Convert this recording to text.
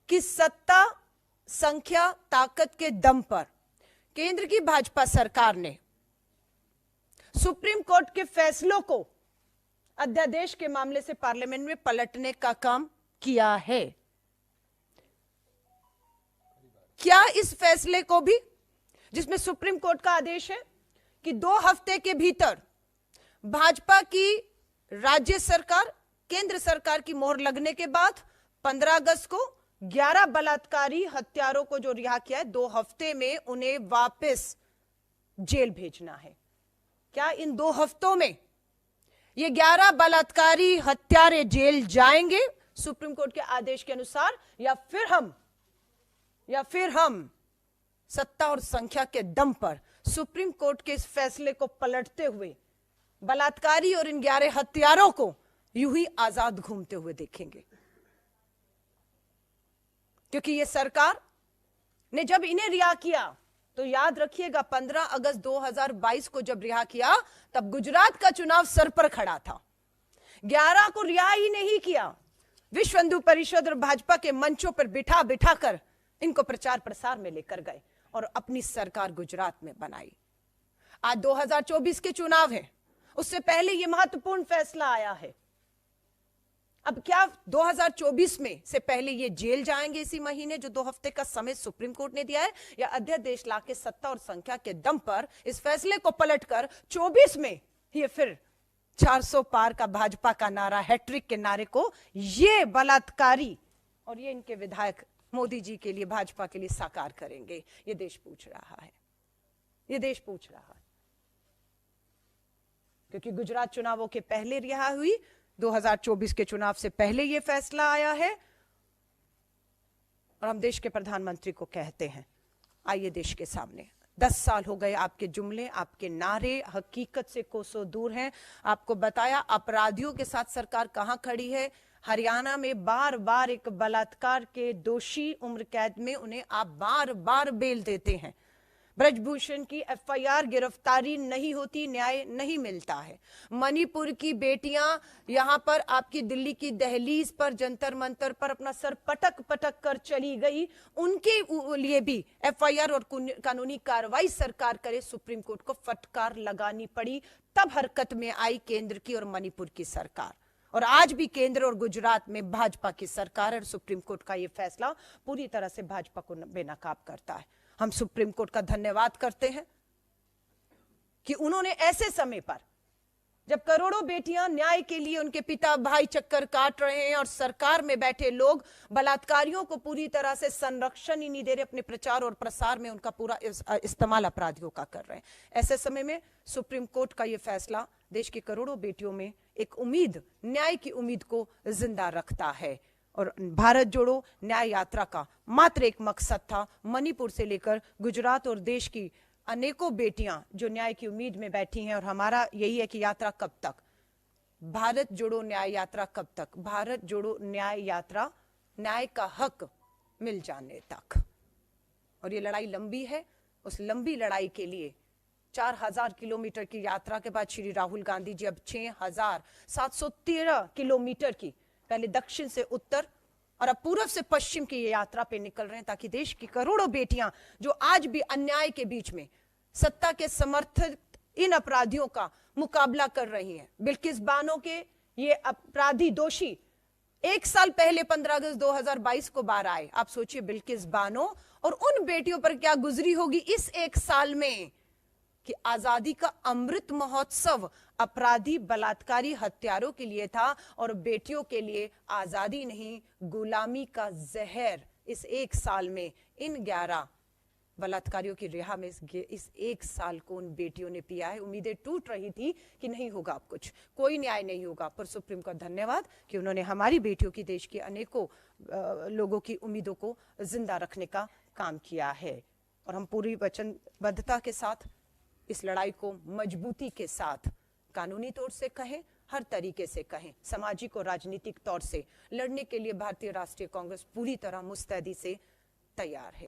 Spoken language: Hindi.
कि सत्ता, संख्या, ताकत के दम पर केंद्र की भाजपा सरकार ने सुप्रीम कोर्ट के फैसलों को अध्यादेश के मामले से पार्लियामेंट में पलटने का काम किया है। क्या इस फैसले को भी, जिसमें सुप्रीम कोर्ट का आदेश है कि 2 हफ्ते के भीतर भाजपा की राज्य सरकार, केंद्र सरकार की मोहर लगने के बाद 15 अगस्त को 11 बलात्कारी हत्यारों को जो रिहा किया है, 2 हफ्ते में उन्हें वापस जेल भेजना है। क्या इन 2 हफ्तों में ये 11 बलात्कारी हत्यारे जेल जाएंगे सुप्रीम कोर्ट के आदेश के अनुसार, या फिर हम सत्ता और संख्या के दम पर सुप्रीम कोर्ट के इस फैसले को पलटते हुए बलात्कारी और इन 11 हत्यारों को यूं ही आजाद घूमते हुए देखेंगे? क्योंकि ये सरकार ने जब इन्हें रिहा किया, तो याद रखिएगा 15 अगस्त 2022 को जब रिहा किया, तब गुजरात का चुनाव सर पर खड़ा था। 11 को रिहा ही नहीं किया, विश्व हिंदू परिषद और भाजपा के मंचों पर बिठा बिठा कर इनको प्रचार प्रसार में लेकर गए और अपनी सरकार गुजरात में बनाई। आज 2024 के चुनाव है, उससे पहले यह महत्वपूर्ण फैसला आया है। अब क्या 2024 में से पहले ये जेल जाएंगे इसी महीने, जो 2 हफ्ते का समय सुप्रीम कोर्ट ने दिया है, या अध्यादेश लाके सत्ता और संख्या के दम पर इस फैसले को पलटकर 24 में ये फिर 400 पार का भाजपा का नारा, हैट्रिक के नारे को ये बलात्कारी और ये इनके विधायक मोदी जी के लिए, भाजपा के लिए साकार करेंगे? ये देश पूछ रहा है, ये देश पूछ रहा है। क्योंकि गुजरात चुनावों के पहले रिहा हुई, 2024 के चुनाव से पहले यह फैसला आया है, और हम देश के प्रधानमंत्री को कहते हैं, आइए देश के सामने, 10 साल हो गए आपके जुमले, आपके नारे हकीकत से कोसों दूर हैं। आपको बताया अपराधियों के साथ सरकार कहां खड़ी है। हरियाणा में बार बार एक बलात्कार के दोषी उम्र कैद में उन्हें आप बार बार बेल देते हैं। ब्रजभूषण की एफआईआर, गिरफ्तारी नहीं होती, न्याय नहीं मिलता है। मणिपुर की बेटियां यहां पर आपकी दिल्ली की दहलीज पर, जंतर मंतर पर अपना सर पटक पटक कर चली गई, उनके लिए भी एफआईआर और कानूनी कार्रवाई सरकार करे, सुप्रीम कोर्ट को फटकार लगानी पड़ी। तब हरकत में आई केंद्र की और मणिपुर की सरकार, और आज भी केंद्र और गुजरात में भाजपा की सरकार है। सुप्रीम कोर्ट का यह फैसला पूरी तरह से भाजपा को बेनकाब करता है। हम सुप्रीम कोर्ट का धन्यवाद करते हैं कि उन्होंने ऐसे समय पर, जब करोड़ों बेटियां न्याय के लिए उनके पिता भाई चक्कर काट रहे हैं और सरकार में बैठे लोग बलात्कारियों को पूरी तरह से संरक्षण ही नहीं दे रहे, अपने प्रचार और प्रसार में उनका पूरा इस्तेमाल अपराधियों का कर रहे हैं, ऐसे समय में सुप्रीम कोर्ट का यह फैसला देश की करोड़ों बेटियों में एक उम्मीद, न्याय की उम्मीद को जिंदा रखता है। और भारत जोड़ो न्याय यात्रा का मात्र एक मकसद था, मणिपुर से लेकर गुजरात और देश की अनेकों बेटियां जो न्याय की उम्मीद में बैठी हैं, और हमारा यही है कि यात्रा कब तक, भारत जोड़ो न्याय यात्रा कब तक, भारत जोड़ो न्याय यात्रा न्याय का हक मिल जाने तक। और ये लड़ाई लंबी है, उस लंबी लड़ाई के लिए 4000 किलोमीटर की यात्रा के बाद श्री राहुल गांधी जी अब 6713 किलोमीटर की, पहले दक्षिण से उत्तर और अब पूर्व से पश्चिम की ये यात्रा पे निकल रहे हैं, ताकि देश की करोड़ों बेटियां जो आज भी अन्याय के बीच में सत्ता के समर्थित इन अपराधियों का मुकाबला कर रही हैं। बिल्किस बानो के ये अपराधी दोषी 1 साल पहले 15 अगस्त 2022 को बाहर आए। आप सोचिए बिल्किस बानो और उन बेटियों पर क्या गुजरी होगी इस 1 साल में, कि आजादी का अमृत महोत्सव अपराधी बलात्कारी हत्यारों के लिए था, और बेटियों के लिए आजादी नहीं, गुलामी का जहर इस 1 साल में इन 11 बलात्कारियों की रिहा में इस 1 साल को उन बेटियों ने पिया है। उम्मीदें टूट रही थी कि नहीं होगा अब कुछ, कोई न्याय नहीं होगा, पर सुप्रीम का धन्यवाद कि उन्होंने हमारी बेटियों की, देश की अनेकों लोगों की उम्मीदों को जिंदा रखने का काम किया है। और हम पूरी वचनबद्धता के साथ इस लड़ाई को मजबूती के साथ, कानूनी तौर से कहें, हर तरीके से कहें, सामाजिक और राजनीतिक तौर से लड़ने के लिए भारतीय राष्ट्रीय कांग्रेस पूरी तरह मुस्तैदी से तैयार है।